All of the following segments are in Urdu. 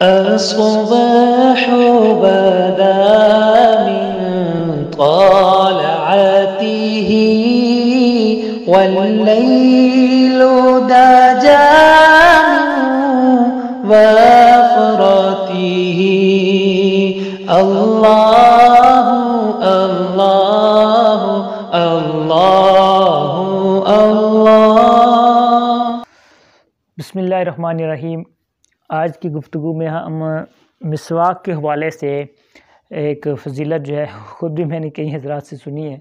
الصباح بدا من طلعته والليل دجى من وفرته اللہ اللہ اللہ اللہ۔ بسم اللہ الرحمن الرحیم۔ آج کی گفتگو میں ہم مسواک کے حوالے سے ایک فضیلت جو ہے خود بھی میں نے کئی حضرات سے سنی ہے،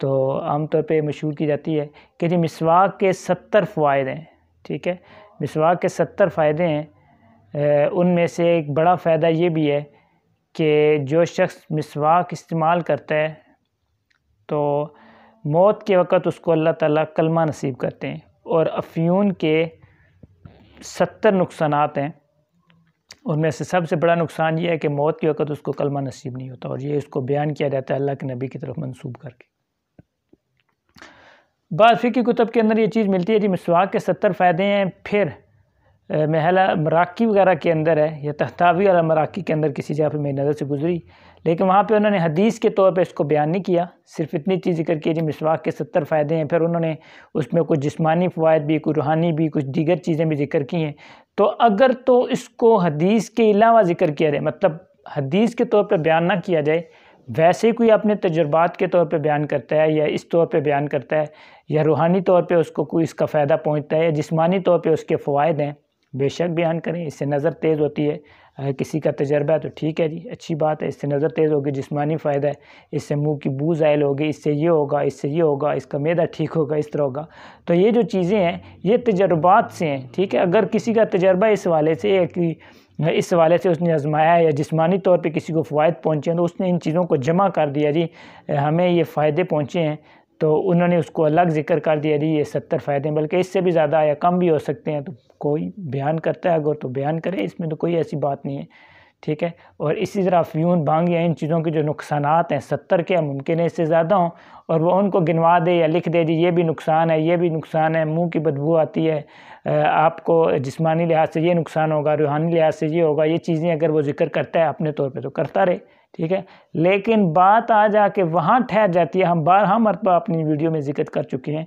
تو عام طور پہ مشہور کی جاتی ہے کہ جی مسواک کے 70 فوائد ہیں۔ ٹھیک ہے، مسواک کے 70 فائدے ہیں، ان میں سے ایک بڑا فائدہ یہ بھی ہے کہ جو شخص مسواک استعمال کرتا ہے تو موت کے وقت اس کو اللہ تعالیٰ کلمہ نصیب کرتے ہیں، اور افیون کے 70 نقصانات ہیں، ان میں سے سب سے بڑا نقصان یہ ہے کہ موت کے وقت اس کو کلمہ نصیب نہیں ہوتا، اور یہ اس کو بیان کیا جاتا ہے اللہ کے نبی کی طرف منسوب کر کے۔ بعض فقہی کتب کے اندر یہ چیز ملتی ہے جی مسواک کے 70 فائدے ہیں، پھر محلہ مراقی وغیرہ کے اندر ہے یا تحتاوی والا مراقی کے اندر کسی جگہ پہ میری نظر سے گزری، لیکن وہاں پہ انہوں نے حدیث کے طور پہ اس کو بیان نہیں کیا، صرف اتنی چیز ذکر کی جی مسواک کے 70 فائدے ہیں، پھر انہوں نے اس میں کچھ جسمانی فوائد بھی، کچھ روحانی بھی، کچھ دیگر چیزیں بھی ذکر کی ہیں۔ تو اگر تو اس کو حدیث کے علاوہ ذکر کیا جائے، مطلب حدیث کے طور پہ بیان نہ کیا جائے، ویسے کوئی اپنے تجربات کے طور پہ بیان کرتا ہے یا اس طور پہ بیان کرتا ہے یا روحانی طور پہ اس کو کوئی اس کا فائدہ پہنچتا ہے یا جسمانی طور پہ اس کے فوائد ہیں، بے شک بیان کریں، اس سے نظر تیز ہوتی ہے۔ کسی کا تجربہ ہے تو ٹھیک ہے جی، اچھی بات ہے، اس سے نظر تیز ہوگی، جسمانی فائدہ ہے، اس سے منہ کی بو زائل ہوگی، اس سے یہ ہوگا، اس سے یہ ہوگا، اس کا معدہ ٹھیک ہوگا، اس طرح ہوگا۔ تو یہ جو چیزیں ہیں یہ تجربات سے ہیں، ٹھیک ہے۔ اگر کسی کا تجربہ اس حوالے سے ہے کہ اس حوالے سے اس نے آزمایا ہے یا جسمانی طور پہ کسی کو فوائد پہنچے ہیں تو اس نے ان چیزوں کو جمع کر دیا جی ہمیں یہ فائدے پہنچے ہیں، تو انہوں نے اس کو الگ ذکر کر دیا جی یہ 70 فائدے ہیں، بلکہ اس سے بھی زیادہ یا کم بھی ہو سکتے ہیں، تو کوئی بیان کرتا ہے اگر تو بیان کرے، اس میں تو کوئی ایسی بات نہیں ہے، ٹھیک ہے۔ اور اسی طرح افیون، بھانگ یا ان چیزوں کے جو نقصانات ہیں 70 کے، ممکن ہے اس سے زیادہ ہوں، اور وہ ان کو گنوا دے یا لکھ دے جی یہ بھی نقصان ہے، یہ بھی نقصان ہے، منہ کی بدبو آتی ہے، آپ کو جسمانی لحاظ سے یہ نقصان ہوگا، روحانی لحاظ سے یہ ہوگا، یہ چیزیں اگر وہ ذکر کرتا ہے اپنے طور پہ تو کرتا رہے، ٹھیک ہے۔ لیکن بات آ جا کے وہاں ٹھہر جاتی ہے، ہم بارہا مرتبہ اپنی ویڈیو میں ذکر کر چکے ہیں،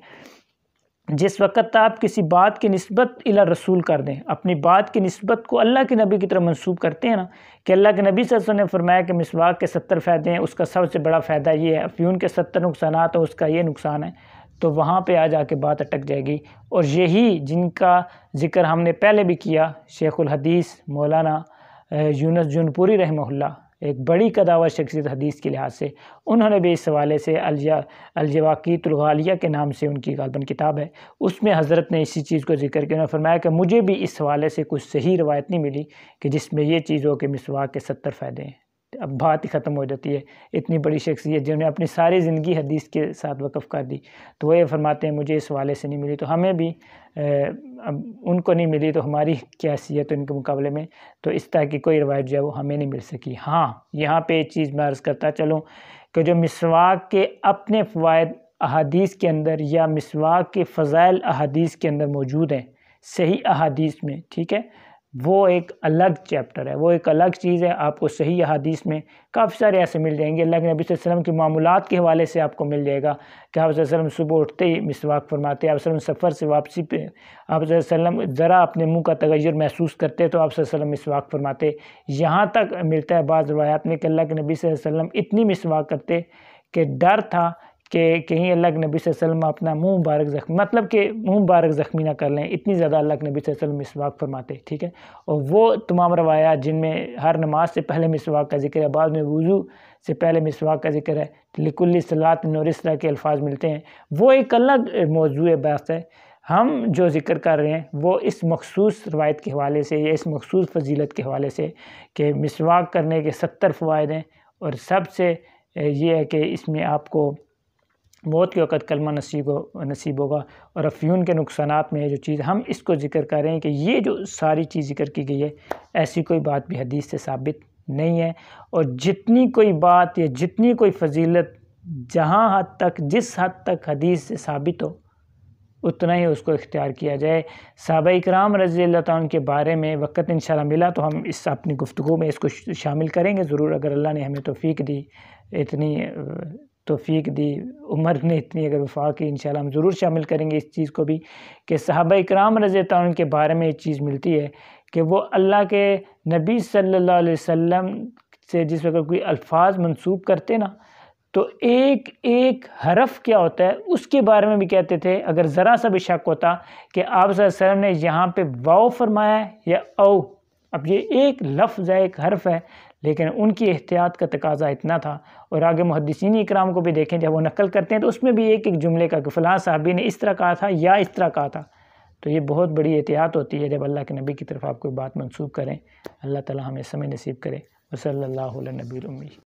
جس وقت آپ کسی بات کی نسبت الی رسول کر دیں، اپنی بات کی نسبت کو اللہ کے نبی کی طرف منسوب کرتے ہیں نا، کہ اللہ کے نبی صلی اللہ علیہ وسلم نے فرمایا کہ مسواک کے 70 فائدے ہیں، اس کا سب سے بڑا فائدہ یہ ہے، افیون کے 70 نقصانات ہیں، اس کا یہ نقصان ہے، تو وہاں پہ آ جا کے بات اٹک جائے گی۔ اور یہی جن کا ذکر ہم نے پہلے بھی کیا، شیخ الحدیث مولانا یونس جونپوری رحمہ اللہ، ایک بڑی قداور شخصیت حدیث کے لحاظ سے، انہوں نے بھی اس حوالے سے الجواقیت الغالیہ کے نام سے ان کی غالباً کتاب ہے، اس میں حضرت نے اسی چیز کو ذکر کیا، انہوں نے فرمایا کہ مجھے بھی اس حوالے سے کچھ صحیح روایت نہیں ملی کہ جس میں یہ چیز ہو کہ مسواک کے 70 فائدے ہیں۔ اب بات ہی ختم ہو جاتی ہے، اتنی بڑی شخصیت جنہوں نے اپنی ساری زندگی حدیث کے ساتھ وقف کر دی، تو وہ یہ فرماتے ہیں مجھے اس حوالے سے نہیں ملی، تو ہمیں بھی اب ان کو نہیں ملی تو ہماری کیا حیثیت ان کے مقابلے میں، تو اس طرح کی کوئی روایت جو ہے وہ ہمیں نہیں مل سکی۔ ہاں یہاں پہ ایک چیز میں عرض کرتا چلوں کہ جو مسواک کے اپنے فوائد احادیث کے اندر یا مسواک کے فضائل احادیث کے اندر موجود ہیں صحیح احادیث میں، ٹھیک ہے، وہ ایک الگ چیپٹر ہے، وہ ایک الگ چیز ہے، آپ کو صحیح احادیث میں کافی سارے ایسے مل جائیں گے۔ اللہ کے نبی صلی اللہ علیہ وسلم کی معمولات کے حوالے سے آپ کو مل جائے گا کہ آپ صلی اللہ علیہ وسلم صبح اٹھتے ہی مسواک فرماتے، آپ صلی اللہ علیہ وسلم سفر سے واپسی پہ آپ صلی اللہ علیہ وسلم ذرا اپنے منہ کا تغیر محسوس کرتے تو آپ صلی اللہ علیہ وسلم مسواک فرماتے، یہاں تک ملتا ہے بعض روایات میں کہ اللہ کے نبی صلی اللہ علیہ وسلم اتنی مسواک کرتے کہ ڈر تھا کہ کہیں اللہ کے نبی صلی اللہ علیہ وسلم اپنا منہ مبارک زخمی، مطلب کہ منہ مبارک زخمی نہ کر لیں، اتنی زیادہ اللہ کے نبی صلی اللہ علیہ وسلم مسواک فرماتے، ٹھیک ہے۔ اور وہ تمام روایات جن میں ہر نماز سے پہلے مسواک کا ذکر ہے، بعض میں وضو سے پہلے مسواک کا ذکر ہے، لکل صلاۃ اور اس طرح کے الفاظ ملتے ہیں، وہ ایک الگ موضوع بحث ہے۔ ہم جو ذکر کر رہے ہیں وہ اس مخصوص روایت کے حوالے سے یا اس مخصوص فضیلت کے حوالے سے کہ مسواک کرنے کے 70 فوائد ہیں، اور سب سے یہ ہے کہ اس میں آپ کو موت کے وقت کلمہ نصیب ہوگا، اور افیون کے نقصانات میں جو چیز ہم اس کو ذکر کر رہے ہیں کہ یہ جو ساری چیز ذکر کی گئی ہے ایسی کوئی بات بھی حدیث سے ثابت نہیں ہے، اور جتنی کوئی بات یا جتنی کوئی فضیلت جہاں حد تک جس حد تک حدیث سے ثابت ہو اتنا ہی اس کو اختیار کیا جائے۔ صحابہ اکرام رضی اللہ تعالیٰ عنہ کے بارے میں وقت انشاءاللہ ملا تو ہم اس اپنی گفتگو میں اس کو شامل کریں گے ضرور، اگر اللہ نے ہمیں توفیق دی، اتنی توفیق دی، عمر نے اتنی اگر وفا کی، انشاءاللہ ہم ضرور شامل کریں گے اس چیز کو بھی کہ صحابہ اکرام رضی اللہ عنہ کے بارے میں یہ چیز ملتی ہے کہ وہ اللہ کے نبی صلی اللہ علیہ وسلم سے جس وقت کوئی الفاظ منسوب کرتے نا تو ایک ایک حرف کیا ہوتا ہے اس کے بارے میں بھی کہتے تھے، اگر ذرا سا بھی شک ہوتا کہ آپ صلی اللہ علیہ وسلم نے یہاں پہ واو فرمایا ہے یا او، اب یہ ایک لفظ ہے، ایک حرف ہے، لیکن ان کی احتیاط کا تقاضا اتنا تھا۔ اور آگے محدثین اکرام کو بھی دیکھیں جب وہ نقل کرتے ہیں تو اس میں بھی ایک ایک جملے کا کہ فلاں صحابی نے اس طرح کہا تھا یا اس طرح کہا تھا، تو یہ بہت بڑی احتیاط ہوتی ہے جب اللہ کے نبی کی طرف آپ کوئی بات منسوب کریں۔ اللہ تعالی ہمیں سمجھ نصیب کرے۔ وصلی اللہ علی نبی الامی۔